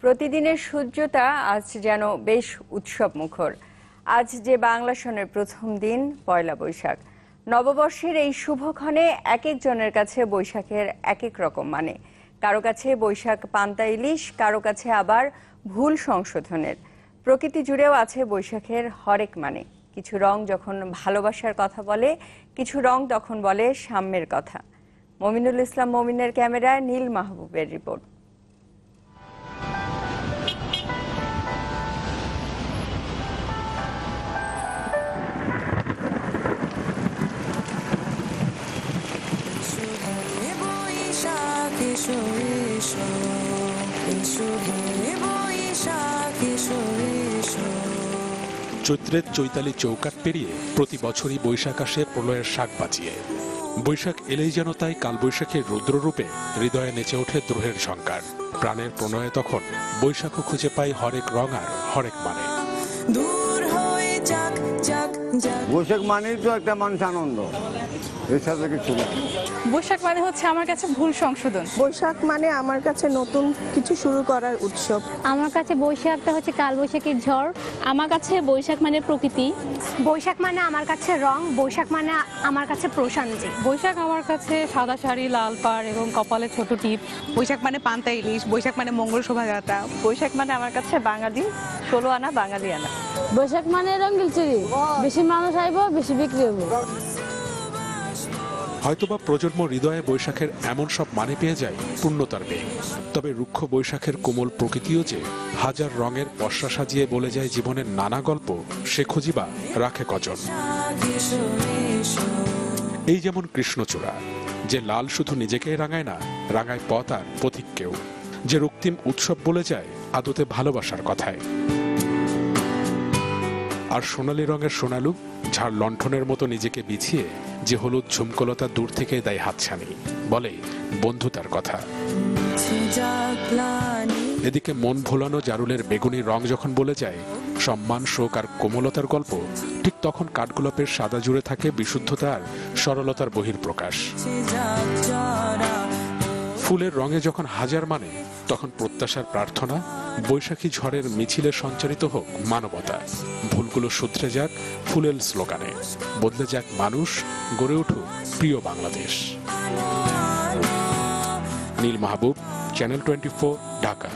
প্রতিদিনের সূর্যটা আজ যেন বেশ উৎসব মুখর। আজ যে বাংলা সনের প্রথম দিন পয়লা বৈশাখ। নববর্ষের এই শুভক্ষণে এক একজনের কাছে বৈশাখের এক এক রকম মানে। কারো কাছে বৈশাখ পান্তা ইলিশ, কারো কাছে আবার ভুল সংশোধনের। প্রকৃতি জুড়েও আছে বৈশাখের হরেক মানে। কিছু রং যখন ভালোবাসার কথা বলে, কিছু রং তখন বলে সাম্যের কথা। মমিনুল ইসলাম মমিনের ক্যামেরায় নীল মাহবুবের রিপোর্ট। চৈত্রের চৈতালি চৌকাঠ পেরিয়ে প্রতি বছরই বৈশাখ আসে প্রলয়ের শাক বাজিয়ে। বৈশাখ এলেই যেন তাই কালবৈশাখীর রুদ্ররূপে হৃদয়ে নেচে ওঠে দ্রোহের ঝংকার। প্রাণের প্রণয়ে তখন বৈশাখও খুঁজে পাই হরেক রং আর হরেক মানে। বৈশাখ মানেই তো একটা মানুষ আনন্দ, এর সাথে কিছু না। বৈশাখ মানে হচ্ছে আমার কাছে ভুল সংশোধন। বৈশাখ মানে আমার কাছে নতুন কিছু শুরু করার উৎসব। আমার কাছে বৈশাখটা হচ্ছে কালবৈশাখীর ঝড়। আমার কাছে বৈশাখ মানে প্রকৃতি। বৈশাখ মানে আমার কাছে রং। বৈশাখ মানে আমার কাছে প্রশান্তি। বৈশাখ আমার কাছে সাদা শাড়ি, লাল পাড় এবং কপালে ছোট টিপ। বৈশাখ মানে পান্তা ইলিশ। বৈশাখ মানে মঙ্গল শোভাযাত্রা। বৈশাখ মানে আমার কাছে বাঙালি, 16 আনা বাঙালি আনা। বৈশাখ মানে রঙিন চুরি, বেশি মানুষ আইব বেশি বিক্রি হইব। হয়তোবা প্রজন্ম হৃদয়ে বৈশাখের এমন সব মানে পেয়ে যায় পূর্ণতার বেগ। তবে রুক্ষ বৈশাখের কোমল প্রকৃতিও যে হাজার রঙের পসরা সাজিয়ে বলে যায় জীবনের নানা গল্প, সে খুঁজিবা রাখে কজন। এই যেমন কৃষ্ণচূড়া, যে লাল শুধু নিজেকেই রাঙায় না, রাঙায় পথ আর পথিককেও। যে রক্তিম উৎসব বলে যায় আদতে ভালোবাসার কথায়। আর সোনালী রঙের সোনালু, ঝাড় লণ্ঠনের মতো নিজেকে বিছিয়ে যে হলুদ ঝুমকলতা দূর থেকে দেয় হাতছানি, বলে বন্ধুতার কথা। এদিকে মন ভোলানো জারুলের বেগুনি রং যখন বলে যায় সম্মান, শোক আর কোমলতার গল্প, ঠিক তখন কাঠগোলাপের সাদা জুড়ে থাকে বিশুদ্ধতা আর সরলতার বহিঃপ্রকাশ। ফুলের রঙে যখন হাজার মানে, তখন প্রত্যাশার প্রার্থনা বৈশাখী ঝড়ের মিছিলে সঞ্চারিত হোক মানবতা। ভুলগুলো শুধরে যাক ফুলের স্লোগানে, বদলে যাক মানুষ, গড়ে উঠুক প্রিয় বাংলাদেশ। নীল মাহবুব, চ্যানেল 24, ঢাকা।